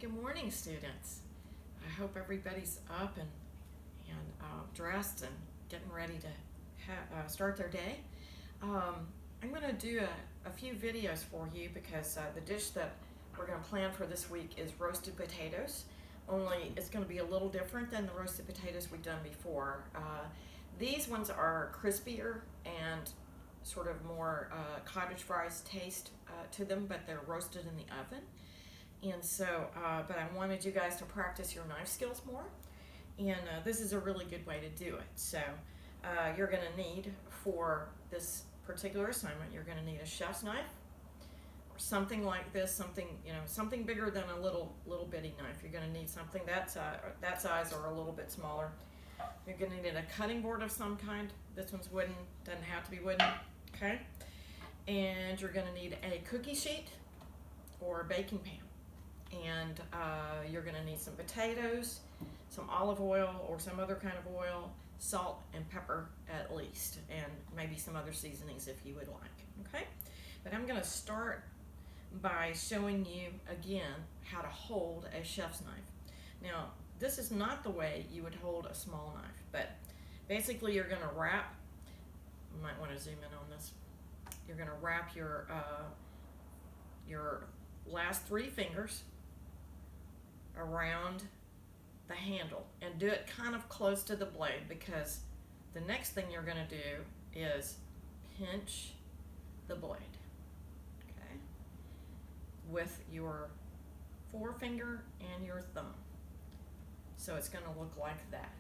Good morning, students. I hope everybody's up and dressed and getting ready to start their day. I'm going to do a few videos for you because the dish that we're going to plan for this week is roasted potatoes. Only it's going to be a little different than the roasted potatoes we've done before. These ones are crispier and sort of more cottage fries taste to them, but they're roasted in the oven. And so, but I wanted you guys to practice your knife skills more. And this is a really good way to do it. So you're going to need, for this particular assignment, you're going to need a chef's knife or something like this, something bigger than a little bitty knife. You're going to need something that size or a little bit smaller. You're going to need a cutting board of some kind. This one's wooden, doesn't have to be wooden, okay? And you're going to need a cookie sheet or a baking pan. And you're going to need some potatoes, some olive oil or some other kind of oil, salt and pepper at least, and maybe some other seasonings if you would like, okay? But I'm going to start by showing you again how to hold a chef's knife. Now, this is not the way you would hold a small knife, but basically you're going to wrap, you might want to zoom in on this, you're going to wrap your last 3 fingers around the handle and do it kind of close to the blade, because the next thing you're going to do is pinch the blade, okay, with your forefinger and your thumb. So it's going to look like that,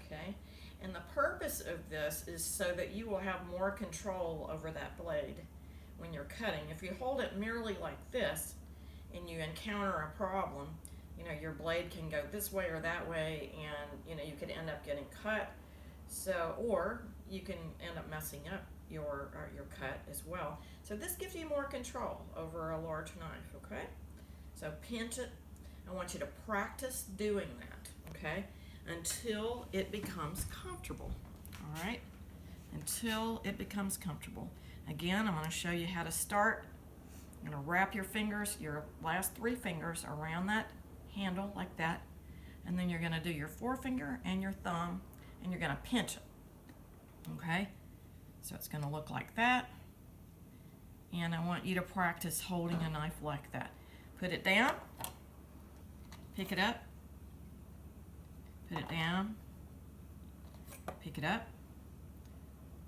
okay? And the purpose of this is so that you will have more control over that blade when you're cutting. If you hold it merely like this and you encounter a problem, your blade can go this way or that way, and you could end up getting cut. So, or you can end up messing up your cut as well. So this gives you more control over a large knife, okay? So pinch it. I want you to practice doing that, okay, until it becomes comfortable, all right? Until it becomes comfortable. Again, I'm going to show you how to start. You're going to wrap your fingers, your last 3 fingers around that handle like that, and then you're going to do your forefinger and your thumb, and you're going to pinch it, okay? So it's going to look like that, and I want you to practice holding a knife like that. Put it down, pick it up, put it down, pick it up,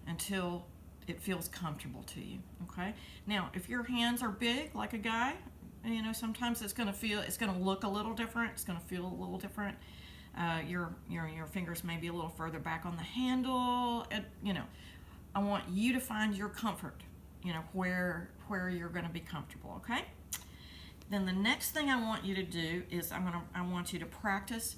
until it feels comfortable to you, okay? Now, if your hands are big like a guy, sometimes it's going to look a little different. It's going to feel a little different. Your fingers may be a little further back on the handle. I want you to find your comfort, where you're going to be comfortable, okay? Then the next thing I want you to do is I want you to practice.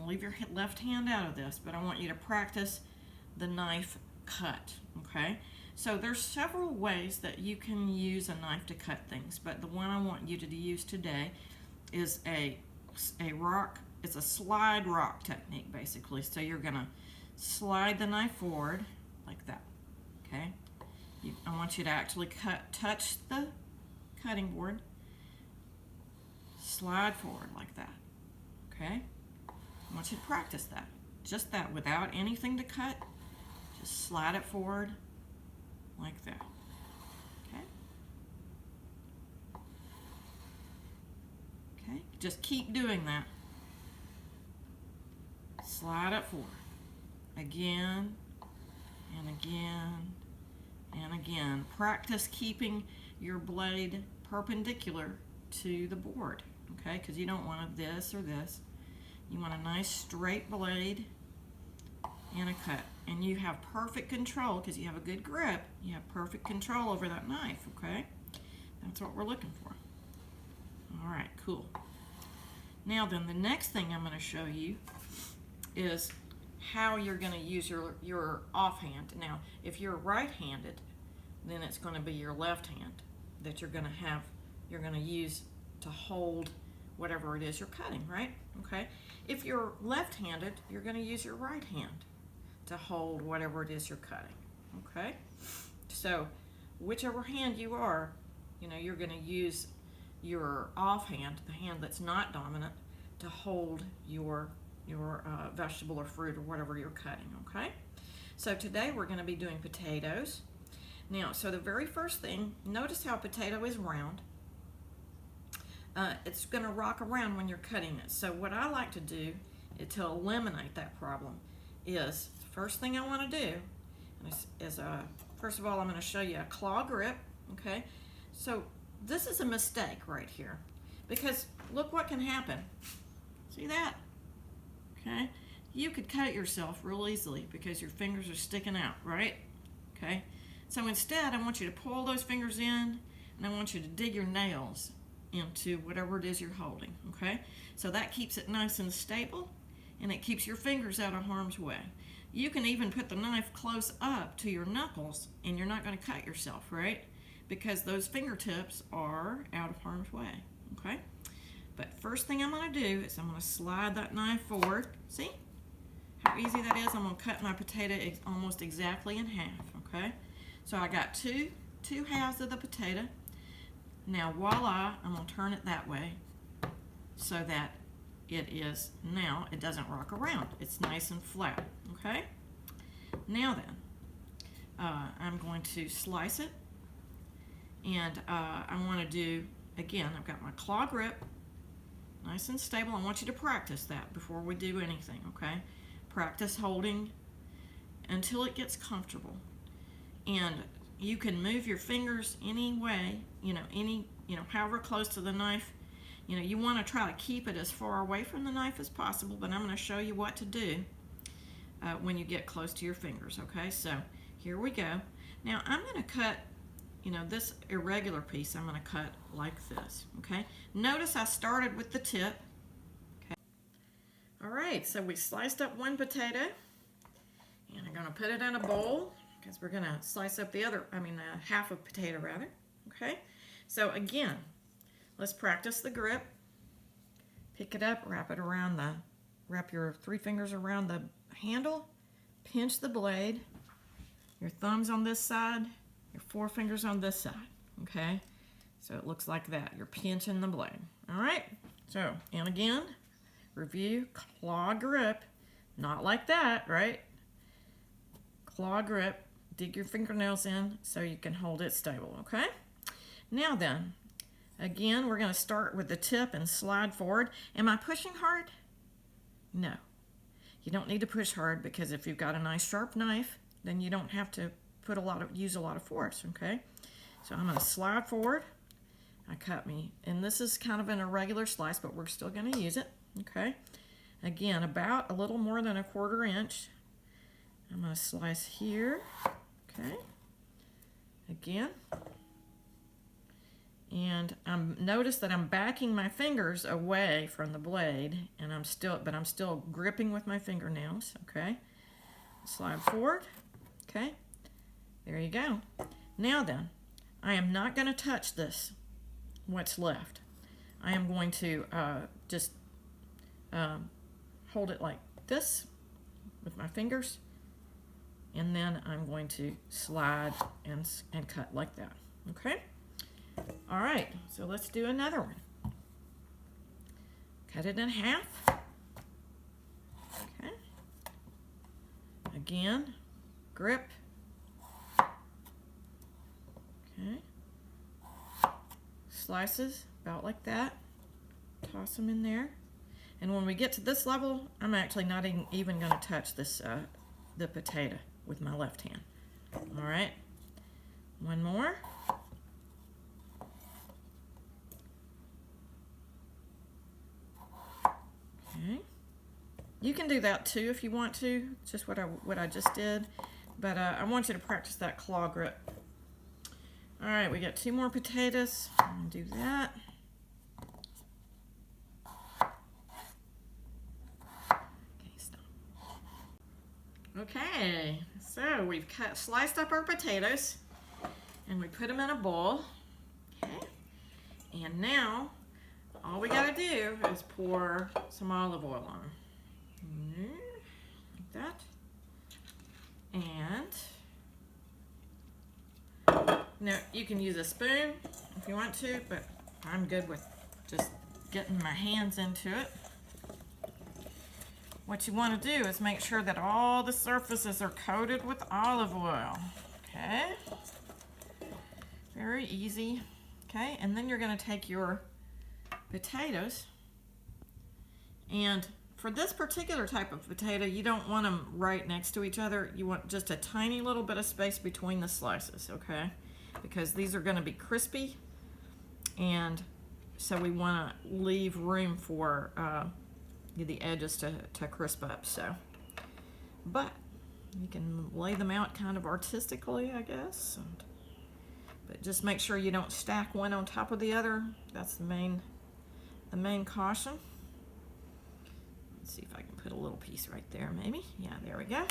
Leave your left hand out of this, but I want you to practice the knife cut, okay? So there's several ways that you can use a knife to cut things, but the one I want you to use today is a rock. It's a slide rock technique, basically. So you're going to slide the knife forward like that, okay? I want you to actually touch the cutting board, slide forward like that, okay? I want you to practice that, just that, without anything to cut. Just slide it forward like that, okay? Okay, just keep doing that. Slide it forward, again, and again, and again. Practice keeping your blade perpendicular to the board, okay? Because you don't want this or this. You want a nice straight blade and a cut, and you have perfect control because you have a good grip. You have perfect control over that knife, okay? That's what we're looking for. All right, cool. Now then, the next thing I'm going to show you is how you're going to use your offhand. Now, if you're right-handed, then it's going to be your left hand that you're going to use to hold whatever it is you're cutting, right? Okay. If you're left-handed, you're going to use your right hand to hold whatever it is you're cutting, okay? So whichever hand you are, you're going to use your offhand, the hand that's not dominant, to hold your vegetable or fruit or whatever you're cutting, okay? So today we're going to be doing potatoes. Now, so the very first thing, notice how a potato is round. It's going to rock around when you're cutting it. So what I like to do to eliminate that problem is, the first thing I want to do is first of all, I'm going to show you a claw grip, okay? So this is a mistake right here, because look what can happen. See that? Okay? You could cut yourself real easily because your fingers are sticking out, right? Okay? So instead, I want you to pull those fingers in, and I want you to dig your nails into whatever it is you're holding, okay? So that keeps it nice and stable, and it keeps your fingers out of harm's way. You can even put the knife close up to your knuckles, and you're not going to cut yourself, right? Because those fingertips are out of harm's way, okay? But first thing I'm going to do is I'm going to slide that knife forward. See how easy that is? I'm going to cut my potato almost exactly in half, okay? So I got two halves of the potato. Now voila, I'm going to turn it that way so that it doesn't rock around. It's nice and flat, okay? Now then, I'm going to slice it, and I want to do, again, I've got my claw grip, nice and stable. I want you to practice that before we do anything, okay? Practice holding until it gets comfortable. And you can move your fingers any way, however close to the knife. You want to try to keep it as far away from the knife as possible, but I'm going to show you what to do when you get close to your fingers, okay? So here we go. Now I'm going to cut, this irregular piece, I'm going to cut like this, okay? Notice I started with the tip. Okay. All right, so we sliced up one potato, and I'm going to put it in a bowl because we're going to slice up half a potato rather, okay? So again, let's practice the grip. Pick it up, wrap your 3 fingers around the handle, pinch the blade, your thumbs on this side, your 4 fingers on this side, okay? So it looks like that. You're pinching the blade, all right? So, and again, review, claw grip, not like that, right? Claw grip, dig your fingernails in so you can hold it stable, okay? Now then, again, we're going to start with the tip and slide forward. Am I pushing hard? No. You don't need to push hard, because if you've got a nice sharp knife, then you don't have to use a lot of force, okay? So I'm going to slide forward. I cut me, and this is kind of an irregular slice, but we're still going to use it, okay? Again, about a little more than a 1/4 inch. I'm going to slice here, okay? Again. And notice that I'm backing my fingers away from the blade, and I'm still gripping with my fingernails, okay? Slide forward, okay? There you go. Now then, I am not going to touch this, what's left. I am going to just hold it like this with my fingers, and then I'm going to slide and cut like that, okay? All right, so let's do another one. Cut it in half. Okay. Again, grip. Okay. Slices about like that. Toss them in there. And when we get to this level, I'm actually not even going to touch this the potato with my left hand. All right. One more. Okay. You can do that too if you want to. It's just what I just did. But I want you to practice that claw grip. All right, we got 2 more potatoes. I'm going to do that. Okay, stop. Okay, so we've sliced up our potatoes, and we put them in a bowl. Okay, and now all we got to do is pour some olive oil on them. Like that. And now you can use a spoon if you want to, but I'm good with just getting my hands into it. What you want to do is make sure that all the surfaces are coated with olive oil. Okay? Very easy. Okay, and then you're going to take your potatoes, and for this particular type of potato, you don't want them right next to each other. You want just a tiny little bit of space between the slices, okay? Because these are going to be crispy, and so we want to leave room for the edges to crisp up. So, but you can lay them out kind of artistically, I guess. But just make sure you don't stack one on top of the other. That's the main caution. Let's see if I can put a little piece right there, maybe. Yeah, there we go.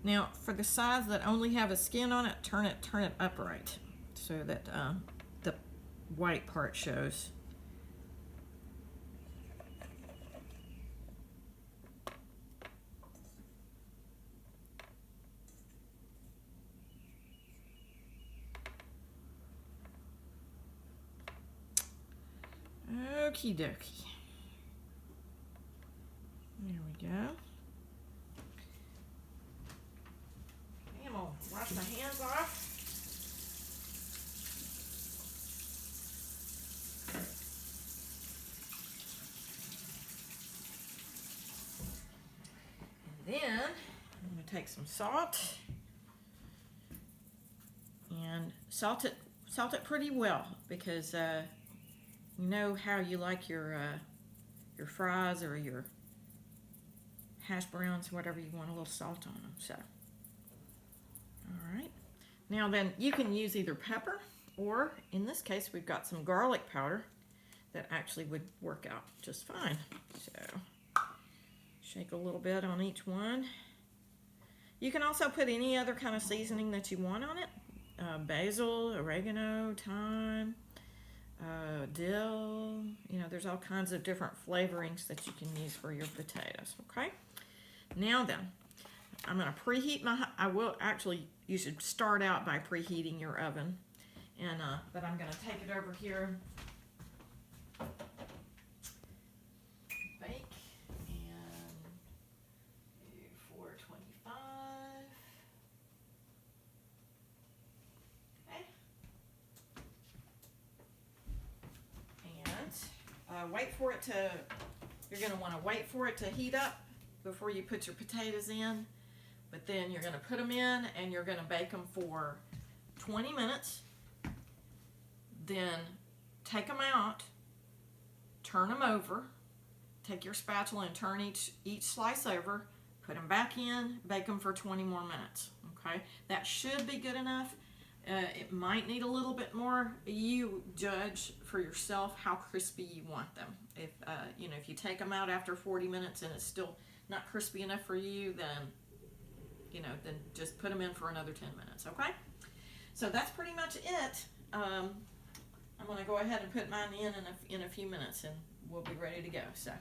Now, for the sides that only have a skin on it, turn it upright so that the white part shows. Okie dokie. There we go. I'm gonna wash my hands off. And then I'm gonna take some salt and salt it pretty well, because you know how you like your fries or your hash browns, whatever you want, a little salt on them. So, all right. Now then, you can use either pepper, or in this case, we've got some garlic powder that actually would work out just fine. So, shake a little bit on each one. You can also put any other kind of seasoning that you want on it. Basil, oregano, thyme, dill. You know, there's all kinds of different flavorings that you can use for your potatoes. Okay. Now then, I'm going to preheat you should start out by preheating your oven. And but I'm going to take it over here, bake, and do 425. Okay. And you're going to want to wait for it to heat up before you put your potatoes in. But then you're going to put them in, and you're going to bake them for 20 minutes. Then take them out, turn them over, take your spatula and turn each slice over, put them back in, bake them for 20 more minutes. Okay, that should be good enough. It might need a little bit more. You judge for yourself how crispy you want them. If if you take them out after 40 minutes and it's still not crispy enough for you, then then just put them in for another 10 minutes. Okay, so that's pretty much it. I'm going to go ahead and put mine in a few minutes, and we'll be ready to go. So.